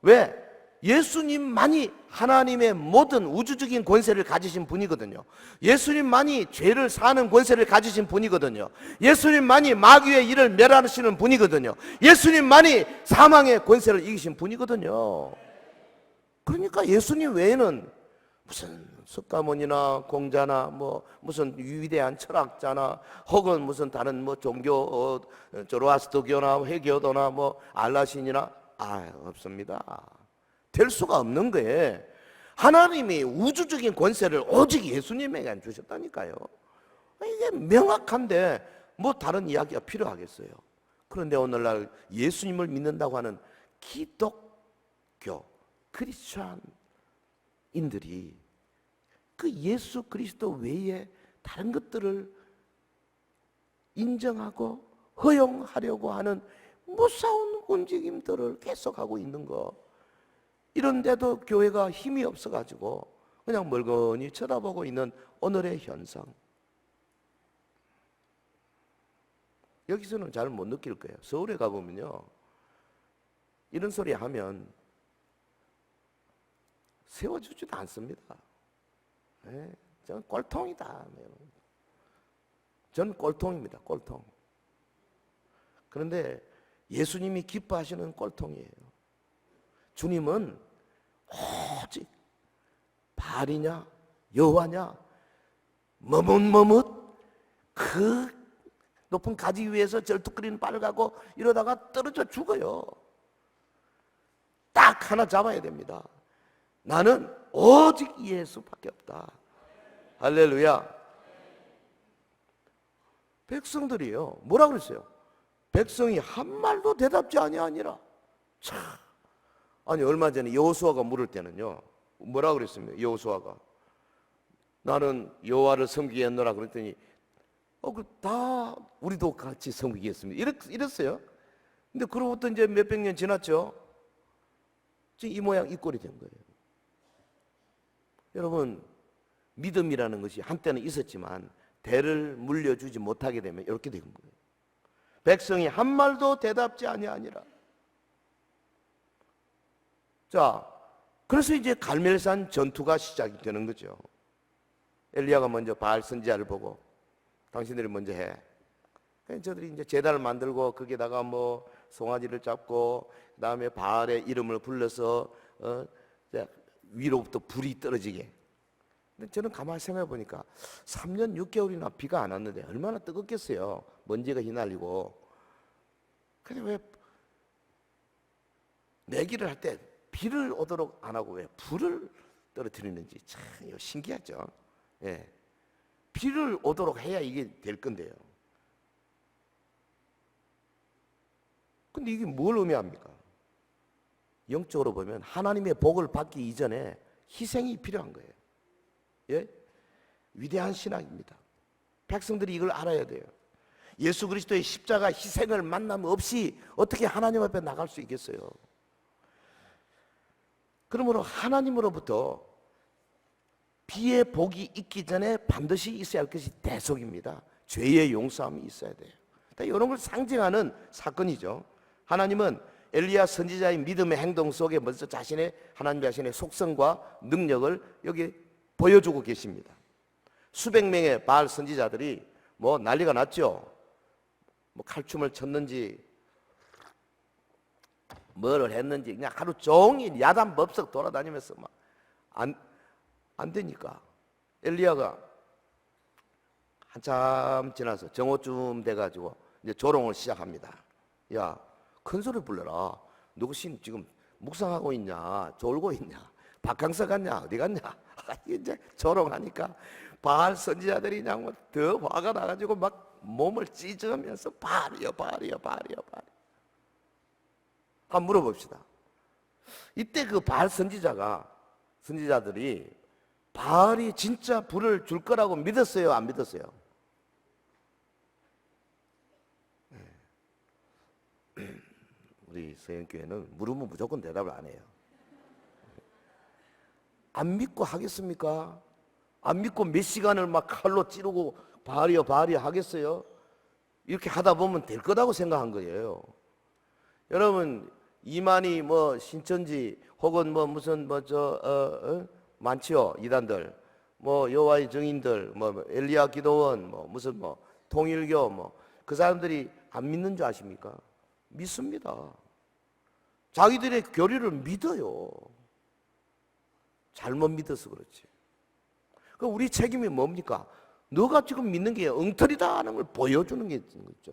Speaker 1: 왜? 예수님만이 하나님의 모든 우주적인 권세를 가지신 분이거든요. 예수님만이 죄를 사는 권세를 가지신 분이거든요. 예수님만이 마귀의 일을 멸하시는 분이거든요. 예수님만이 사망의 권세를 이기신 분이거든요. 그러니까 예수님 외에는 무슨 석가모니나 공자나 뭐 무슨 위대한 철학자나 혹은 무슨 다른 뭐 종교 조로아스터교나 회교도나 뭐 알라신이나 없습니다. 될 수가 없는 거예요. 하나님이 우주적인 권세를 오직 예수님에게 주셨다니까요. 이게 명확한데 뭐 다른 이야기가 필요하겠어요. 그런데 오늘날 예수님을 믿는다고 하는 기독교 크리스찬인들이 그 예수 그리스도 외에 다른 것들을 인정하고 허용하려고 하는 무서운 움직임들을 계속하고 있는 거. 이런데도 교회가 힘이 없어가지고 그냥 멀거니 쳐다보고 있는 오늘의 현상. 여기서는 잘 못 느낄 거예요. 서울에 가보면요, 이런 소리 하면 세워주지도 않습니다. 네, 저는 꼴통이다. 저는 꼴통입니다. 꼴통. 그런데 예수님이 기뻐하시는 꼴통이에요. 주님은 오직 바알이냐 여호와냐 머뭇머뭇 그 높은 가지 위에서 절뚝거리는 발을 가고 이러다가 떨어져 죽어요. 딱 하나 잡아야 됩니다. 나는 오직 예수밖에 없다. 할렐루야. 백성들이요 뭐라 그랬어요? 백성이 한 말도 대답지 아니하니라. 참. 아니 얼마 전에 여호수아가 물을 때는요 뭐라 그랬습니까? 여호수아가 나는 여호와를 섬기겠노라 그랬더니 다 우리도 같이 섬기겠습니다 이랬어요. 근데 그로부터 이제 몇백 년 지났죠. 지금 이 모양 이 꼴이 된 거예요. 여러분, 믿음이라는 것이 한때는 있었지만 대를 물려주지 못하게 되면 이렇게 된 거예요. 백성이 한 말도 대답지 아니하니라. 자, 그래서 이제 갈멜산 전투가 시작이 되는 거죠. 엘리야가 먼저 바알 선지자를 보고 당신들이 먼저 해. 저들이 이제 제단을 만들고 거기에다가 뭐 송아지를 잡고 그다음에 바알의 이름을 불러서 위로부터 불이 떨어지게. 근데 저는 가만히 생각해 보니까 3년 6개월이나 비가 안 왔는데 얼마나 뜨겁겠어요. 먼지가 휘날리고. 근데 왜 내기를 할 때 비를 오도록 안 하고 왜 불을 떨어뜨리는지 참 신기하죠. 예. 비를 오도록 해야 이게 될 건데요. 근데 이게 뭘 의미합니까? 영적으로 보면 하나님의 복을 받기 이전에 희생이 필요한 거예요. 예? 위대한 신학입니다. 백성들이 이걸 알아야 돼요. 예수 그리스도의 십자가 희생을 만남 없이 어떻게 하나님 앞에 나갈 수 있겠어요? 그러므로 하나님으로부터 비의 복이 있기 전에 반드시 있어야 할 것이 대속입니다. 죄의 용서함이 있어야 돼요. 이런 걸 상징하는 사건이죠. 하나님은 엘리야 선지자의 믿음의 행동 속에 먼저 하나님 자신의 속성과 능력을 여기 보여주고 계십니다. 수백 명의 바알 선지자들이 뭐 난리가 났죠. 뭐 칼춤을 췄는지 뭐를 했는지 그냥 하루 종일 야단법석 돌아다니면서 막 안 되니까 엘리야가 한참 지나서 정오쯤 돼가지고 이제 조롱을 시작합니다. 야, 큰 소리 불러라. 누구신 지금 묵상하고 있냐? 졸고 있냐? 바캉스 갔냐? 어디 갔냐? 이제 조롱하니까 바알 선지자들이 그냥 더 화가 나가지고 막 몸을 찢으면서 바알이요. 한번 물어봅시다. 이때 그 바알 선지자들이 바알이 진짜 불을 줄 거라고 믿었어요? 안 믿었어요? 우리 서영교회는 물으면 무조건 대답을 안 해요. 안 믿고 하겠습니까? 안 믿고 몇 시간을 막 칼로 찌르고 바알이요 하겠어요? 이렇게 하다 보면 될 거라고 생각한 거예요. 여러분 이만희 뭐 신천지 혹은 뭐 무슨 많지요 이단들 뭐 여호와의 증인들 뭐 엘리야 기도원 뭐 무슨 뭐 통일교 뭐 그 사람들이 안 믿는 줄 아십니까? 믿습니다. 자기들의 교리를 믿어요. 잘못 믿어서 그렇지. 그 우리 책임이 뭡니까? 너가 지금 믿는 게 엉터리다 하는 걸 보여주는 게 있는 거죠.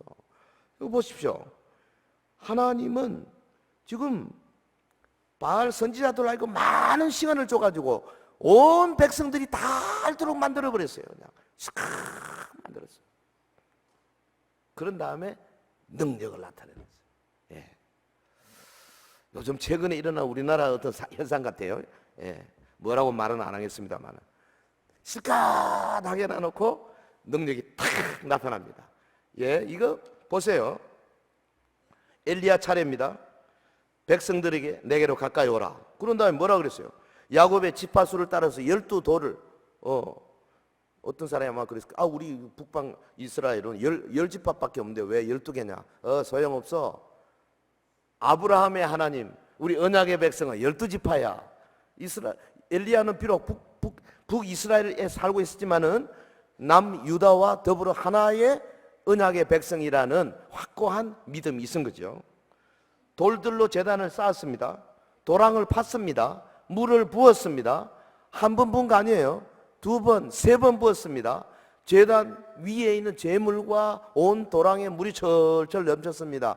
Speaker 1: 이거 보십시오. 하나님은 지금 바알 선지자들 알고 많은 시간을 줘가지고 온 백성들이 다 알도록 만들어 버렸어요. 그냥 싹 만들었어요. 그런 다음에 능력을 나타내는 거예요. 예. 요즘 최근에 일어난 우리나라 어떤 현상 같아요. 예. 뭐라고 말은 안 하겠습니다만 실컷하게 놔놓고 능력이 탁 나타납니다. 예, 이거 보세요. 엘리야 차례입니다. 백성들에게 내게로 가까이 오라. 그런 다음에 뭐라 그랬어요? 야곱의 지파수를 따라서 12돌을 어떤 사람이 아마 그랬을 거야. 우리 북방 이스라엘은 열 지파밖에 없는데 왜 12개냐? 소용없어. 아브라함의 하나님, 우리 언약의 백성은 12지파야. 엘리야는 비록 북이스라엘에 살고 있었지만은 남유다와 더불어 하나의 언약의 백성이라는 확고한 믿음이 있은 거죠. 돌들로 제단을 쌓았습니다. 도랑을 팠습니다. 물을 부었습니다. 한 번 부은 거 아니에요. 두 번, 세 번 부었습니다. 제단 위에 있는 재물과 온 도랑에 물이 철철 넘쳤습니다.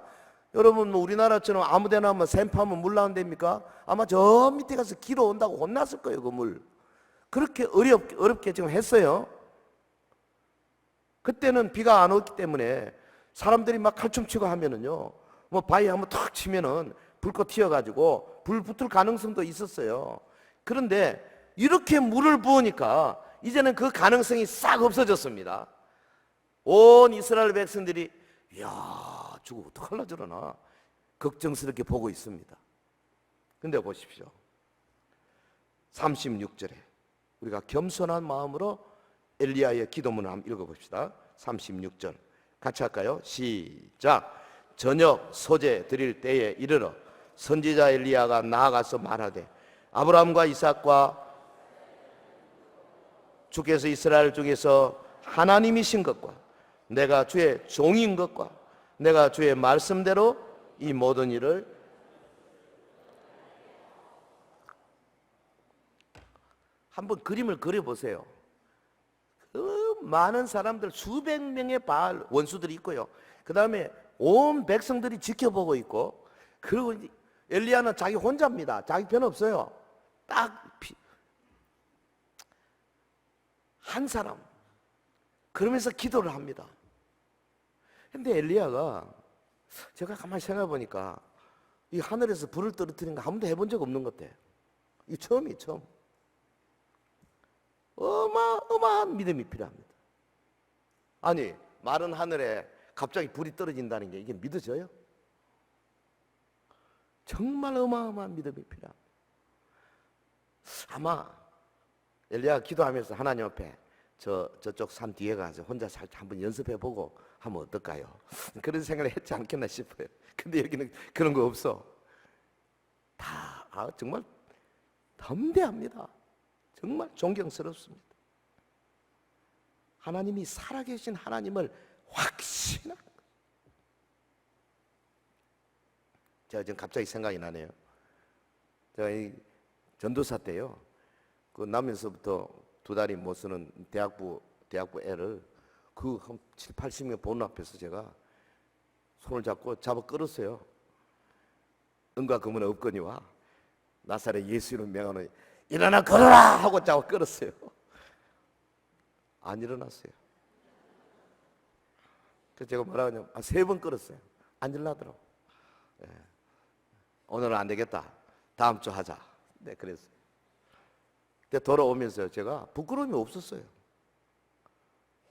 Speaker 1: 여러분 뭐 우리나라처럼 아무데나 뭐 샘파면 물 나온 데입니까? 아마 저 밑에 가서 기도 온다고 혼났을 거예요. 그 물. 그렇게 어렵게 지금 했어요. 그때는 비가 안 오기 때문에 사람들이 막 칼춤치고 하면은요, 뭐 바위 한번 탁 치면은 불꽃 튀어가지고 불 붙을 가능성도 있었어요. 그런데 이렇게 물을 부으니까 이제는 그 가능성이 싹 없어졌습니다. 온 이스라엘 백성들이 이야 저거 어떡하려 저러나 걱정스럽게 보고 있습니다. 근데 보십시오. 36절에 우리가 겸손한 마음으로 엘리야의 기도문을 한번 읽어봅시다. 36절 같이 할까요? 시작. 저녁 소재 드릴 때에 이르러 선지자 엘리야가 나아가서 말하되 아브라함과 이삭과 주께서 이스라엘 중에서 하나님이신 것과 내가 주의 종인 것과 내가 주의 말씀대로 이 모든 일을 한번 그림을 그려보세요. 그 많은 사람들 수백 명의 바알 원수들이 있고요. 그 다음에 온 백성들이 지켜보고 있고, 그리고 엘리야는 자기 혼자입니다. 자기 편 없어요. 딱 한 사람. 그러면서 기도를 합니다. 근데 엘리야가 제가 가만히 생각해 보니까 이 하늘에서 불을 떨어뜨리는 거 한 번도 해본 적 없는 것 같아. 이 처음이 처음. 어마어마한 믿음이 필요합니다. 아니 마른 하늘에 갑자기 불이 떨어진다는 게 이게 믿어져요? 정말 어마어마한 믿음이 필요합니다. 아마 엘리야가 기도하면서 하나님 앞에 저쪽 산 뒤에 가서 혼자 살짝 한번 연습해보고 하면 어떨까요? 그런 생각을 했지 않겠나 싶어요. 근데 여기는 그런 거 없어. 정말 담대합니다. 정말 존경스럽습니다. 하나님이 살아계신 하나님을 확신하는 거예요. 제가 지금 갑자기 생각이 나네요. 제가 이 전도사 때요, 그 나면서부터 두 다리 못 쓰는 대학부 애를 그 한 7, 80명 보는 앞에서 제가 손을 잡아 끌었어요. 은과 금은 없거니와 나사렛 예수 이름 명하노니 일어나 걸어라 하고 잡아 끌었어요. 안 일어났어요. 그래서 제가 뭐라고 하냐면 3번 끌었어요. 안 일어나더라고. 네. 오늘은 안 되겠다. 다음 주 하자. 네, 그랬어요. 근데 돌아오면서 제가 부끄러움이 없었어요.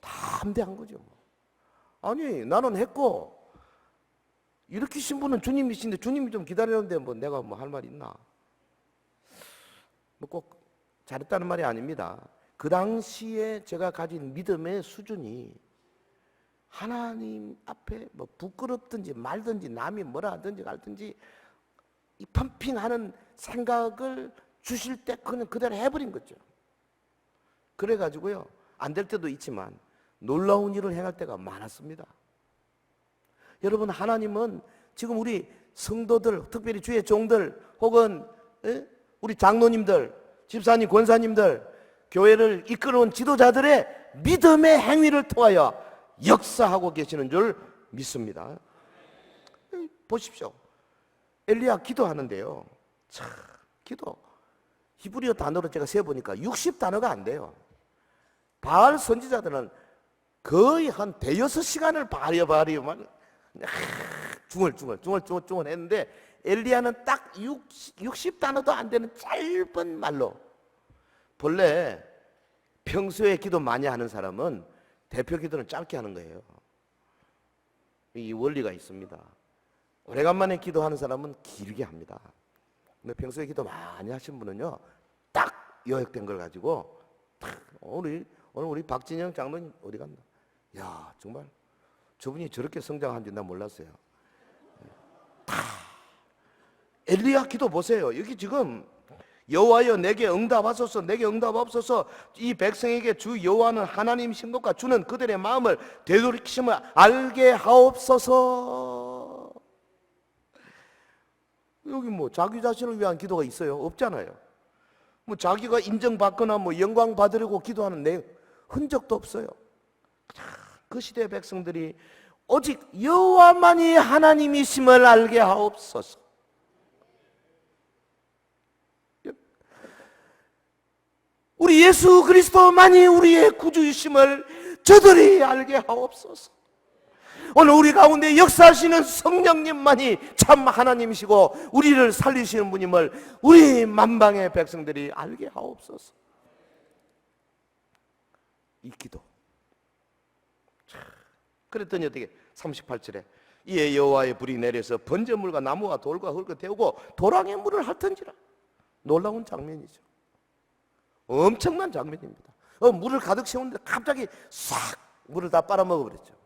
Speaker 1: 담대한 거죠. 아니 나는 했고 일으키신 분은 주님이신데 주님이 좀 기다리는데 뭐 내가 뭐 할 말 있나? 뭐 꼭 잘했다는 말이 아닙니다. 그 당시에 제가 가진 믿음의 수준이 하나님 앞에 뭐 부끄럽든지 말든지 남이 뭐라 하든지 갈든지 이 펌핑하는 생각을 주실 때 그냥 그대로 해버린 거죠. 그래가지고요, 안 될 때도 있지만 놀라운 일을 행할 때가 많았습니다. 여러분, 하나님은 지금 우리 성도들, 특별히 주의 종들 혹은 우리 장로님들, 집사님, 권사님들, 교회를 이끌어온 지도자들의 믿음의 행위를 통하여 역사하고 계시는 줄 믿습니다. 보십시오. 엘리야 기도하는데요, 참, 기도 히브리어 단어로 제가 세보니까 60단어가 안 돼요. 바알 선지자들은 거의 한 대여섯 시간을 바리만 중얼 했는데, 엘리야는 딱 60단어도 안 되는 짧은 말로. 본래 평소에 기도 많이 하는 사람은 대표 기도는 짧게 하는 거예요. 이 원리가 있습니다. 오래간만에 기도하는 사람은 길게 합니다. 근데 평소에 기도 많이 하신 분은요, 딱 요약된 걸 가지고 오늘 우리 박진영 장로님 어디 갔나? 야, 정말 저분이 저렇게 성장한지 난 몰랐어요. 엘리야 기도 보세요. 여기 지금 여호와여 내게 응답하소서, 내게 응답하소서. 이 백성에게 주 여호와는 하나님이신 것과 주는 그들의 마음을 되돌이키심을 알게 하옵소서. 여기 뭐 자기 자신을 위한 기도가 있어요? 없잖아요. 뭐 자기가 인정받거나 뭐 영광 받으려고 기도하는 내용 흔적도 없어요. 그 시대의 백성들이 오직 여호와만이 하나님이심을 알게 하옵소서. 우리 예수 그리스도만이 우리의 구주이심을 저들이 알게 하옵소서. 오늘 우리 가운데 역사하시는 성령님만이 참 하나님이시고 우리를 살리시는 분임을 우리 만방의 백성들이 알게 하옵소서. 이 기도. 그랬더니 어떻게 38절에 이에 여호와의 불이 내려서 번제물과 나무와 돌과 흙을 태우고 도랑의 물을 핥은지라. 놀라운 장면이죠. 엄청난 장면입니다. 물을 가득 채우는데 갑자기 싹 물을 다 빨아먹어버렸죠.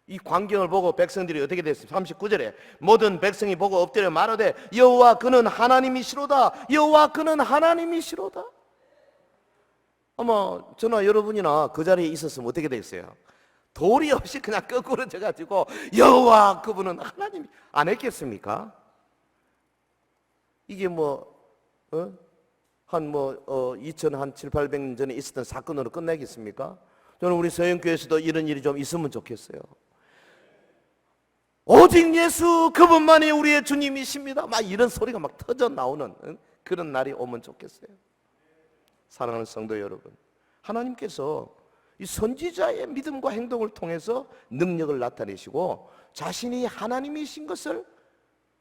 Speaker 1: 이 광경을 보고 백성들이 어떻게 됐습니까? 39절에 모든 백성이 보고 엎드려 말하되 여호와 그는 하나님이시로다. 여호와 그는 하나님이시로다. 아마 저나 여러분이나 그 자리에 있었으면 어떻게 됐어요? 도리 없이 그냥 거꾸로 져가지고 여호와 그분은 하나님 안 했겠습니까? 이게 한 2007, 800년 전에 있었던 사건으로 끝내겠습니까? 저는 우리 서영교회에서도 이런 일이 좀 있으면 좋겠어요. 오직 예수 그분만이 우리의 주님이십니다. 막 이런 소리가 막 터져 나오는 그런 날이 오면 좋겠어요. 사랑하는 성도 여러분, 하나님께서 이 선지자의 믿음과 행동을 통해서 능력을 나타내시고 자신이 하나님이신 것을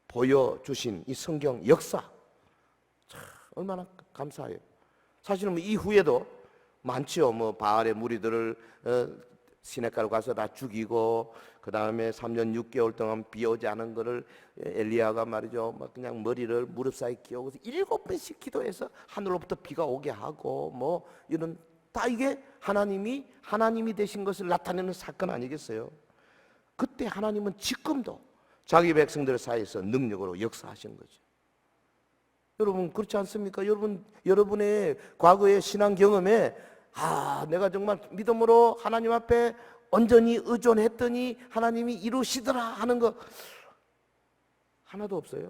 Speaker 1: 보여주신 이 성경 역사, 참 얼마나 감사해요. 사실은 이후에도 많지요. 바알의 무리들을 시냇가로 가서 다 죽이고, 그 다음에 3년 6개월 동안 비 오지 않은 거를 엘리야가 말이죠, 그냥 머리를 무릎 사이 끼우고 7번씩 기도해서 하늘로부터 비가 오게 하고, 이런 다 이게 하나님이 되신 것을 나타내는 사건 아니겠어요? 그때 하나님은 지금도 자기 백성들 사이에서 능력으로 역사하시는 거죠. 여러분 그렇지 않습니까? 여러분의 과거의 신앙 경험에 내가 정말 믿음으로 하나님 앞에 온전히 의존했더니 하나님이 이루시더라 하는 거 하나도 없어요?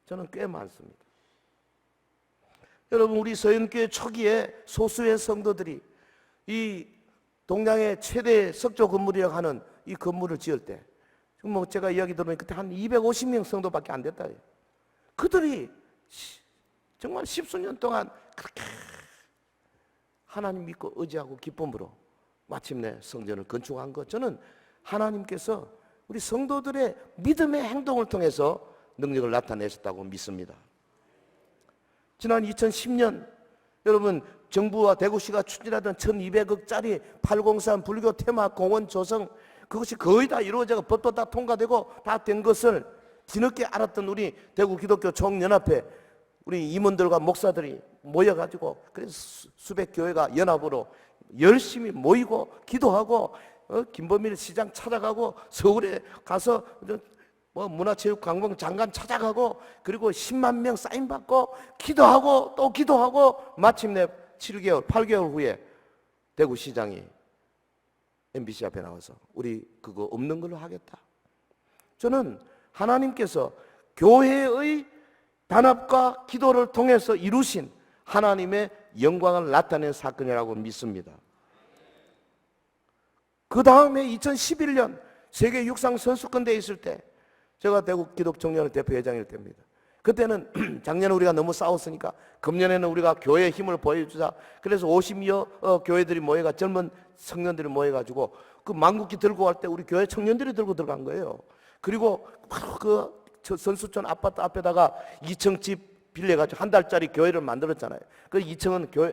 Speaker 1: 저는 꽤 많습니다. 여러분 우리 서영교회 초기에 소수의 성도들이 이 동양의 최대 석조 건물이라고 하는 이 건물을 지을 때 제가 이야기 들으면 그때 한 250명 성도밖에 안 됐다. 그들이 정말 십수년 동안 그렇게 하나님 믿고 의지하고 기쁨으로 마침내 성전을 건축한 것, 저는 하나님께서 우리 성도들의 믿음의 행동을 통해서 능력을 나타내셨다고 믿습니다. 지난 2010년 여러분 정부와 대구시가 추진하던 1200억짜리 803 불교 테마 공원 조성, 그것이 거의 다 이루어져서 법도 다 통과되고 다 된 것을 뒤늦게 알았던 우리 대구 기독교 총연합회 우리 임원들과 목사들이 모여가지고 그래서 수백 교회가 연합으로 열심히 모이고 기도하고 김범일 시장 찾아가고 서울에 가서 뭐 문화체육관광 장관 찾아가고 그리고 10만 명 사인 받고 기도하고 또 기도하고 마침내 7개월, 8개월 후에 대구시장이 MBC 앞에 나와서 우리 그거 없는 걸로 하겠다. 저는 하나님께서 교회의 단합과 기도를 통해서 이루신 하나님의 영광을 나타낸 사건이라고 믿습니다. 그 다음에 2011년 세계 육상 선수권대회 있을 때 제가 대구 기독청년회 대표회장일 때입니다. 그때는 작년에 우리가 너무 싸웠으니까 금년에는 우리가 교회의 힘을 보여주자. 그래서 50여 교회들이 모여가 젊은 청년들이 모여가지고 그 망국기 들고 갈 때 우리 교회 청년들이 들고 들어간 거예요. 그리고 바로 그 선수촌 아파트 앞에다가 2층 집 빌려가지고 한 달짜리 교회를 만들었잖아요. 그 2층은 교회,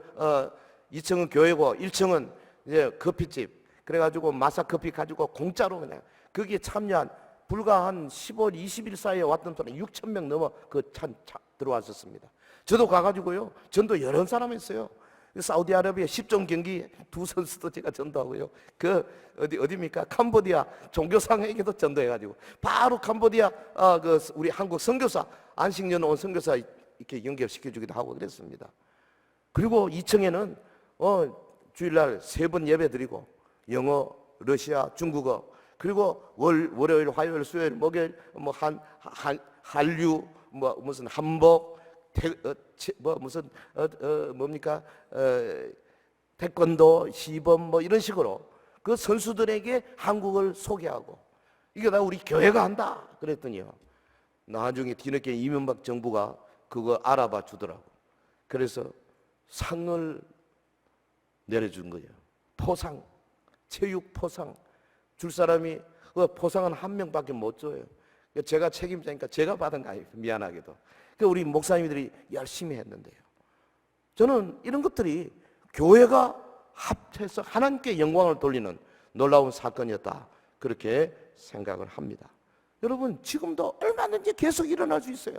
Speaker 1: 2층은 교회고 1층은 이제 커피집. 그래가지고 마사 커피 가지고 공짜로 그냥 거기에 참여한 불과 한 10월 20일 사이에 왔던 사람 6천 명 넘어 그 차 들어왔었습니다. 저도 가가지고요 전도 여러 사람 했어요. 사우디아라비아 10종 경기 두 선수도 제가 전도하고요. 그 어디입니까? 캄보디아 종교상에게도 전도해가지고 바로 캄보디아 그 우리 한국 선교사 안식년 온 선교사 이렇게 연결시켜주기도 하고 그랬습니다. 그리고 2층에는 주일날 3번 예배드리고 영어, 러시아, 중국어 그리고 월요일, 화요일, 수요일, 목요일 뭐 한류 뭐 무슨 한복 뭐 무슨 뭡니까 태권도, 시범 뭐 이런 식으로 그 선수들에게 한국을 소개하고 이게 다 우리 교회가 한다 그랬더니요 나중에 뒤늦게 이명박 정부가 그거 알아봐 주더라고. 그래서 상을 내려준 거예요. 포상, 체육 포상 줄 사람이 그 포상은 한 명밖에 못 줘요. 제가 책임자니까 제가 받은 거 아니에요. 미안하게도. 우리 목사님들이 열심히 했는데요. 저는 이런 것들이 교회가 합해서 하나님께 영광을 돌리는 놀라운 사건이었다. 그렇게 생각을 합니다. 여러분 지금도 얼마든지 계속 일어날 수 있어요.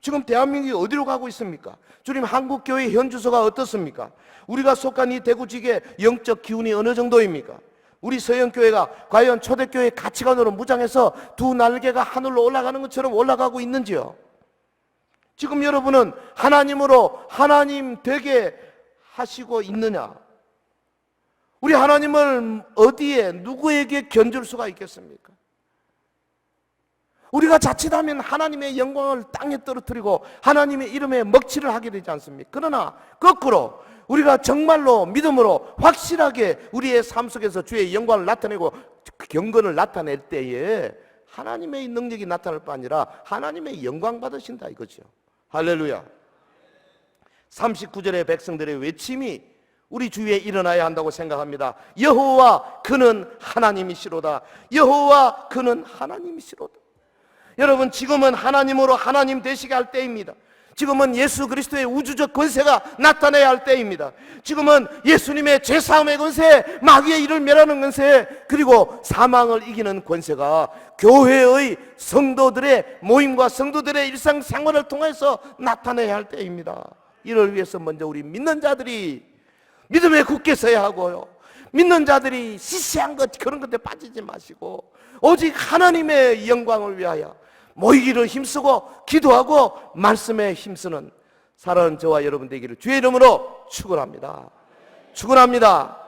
Speaker 1: 지금 대한민국이 어디로 가고 있습니까? 주님 한국교회 현 주소가 어떻습니까? 우리가 속한 이 대구지계 영적 기운이 어느 정도입니까? 우리 서영교회가 과연 초대교회 가치관으로 무장해서 두 날개가 하늘로 올라가는 것처럼 올라가고 있는지요? 지금 여러분은 하나님으로 하나님 되게 하시고 있느냐? 우리 하나님을 어디에 누구에게 견줄 수가 있겠습니까? 우리가 자칫하면 하나님의 영광을 땅에 떨어뜨리고 하나님의 이름에 먹칠을 하게 되지 않습니까? 그러나 거꾸로 우리가 정말로 믿음으로 확실하게 우리의 삶 속에서 주의 영광을 나타내고 경건을 나타낼 때에 하나님의 능력이 나타날 뿐 아니라 하나님의 영광 받으신다 이거죠. 할렐루야. 39절의 백성들의 외침이 우리 주위에 일어나야 한다고 생각합니다. 여호와 그는 하나님이시로다. 여호와 그는 하나님이시로다. 여러분 지금은 하나님으로 하나님 되시게 할 때입니다. 지금은 예수 그리스도의 우주적 권세가 나타나야 할 때입니다. 지금은 예수님의 죄사함의 권세, 마귀의 일을 멸하는 권세, 그리고 사망을 이기는 권세가 교회의 성도들의 모임과 성도들의 일상생활을 통해서 나타나야 할 때입니다. 이를 위해서 먼저 우리 믿는 자들이 믿음에 굳게 서야 하고요, 믿는 자들이 시시한 것 그런 것에 빠지지 마시고 오직 하나님의 영광을 위하여 모이기를 힘쓰고 기도하고 말씀에 힘쓰는 사랑하는 저와 여러분 되기를 주의 이름으로 축원합니다. 축원합니다.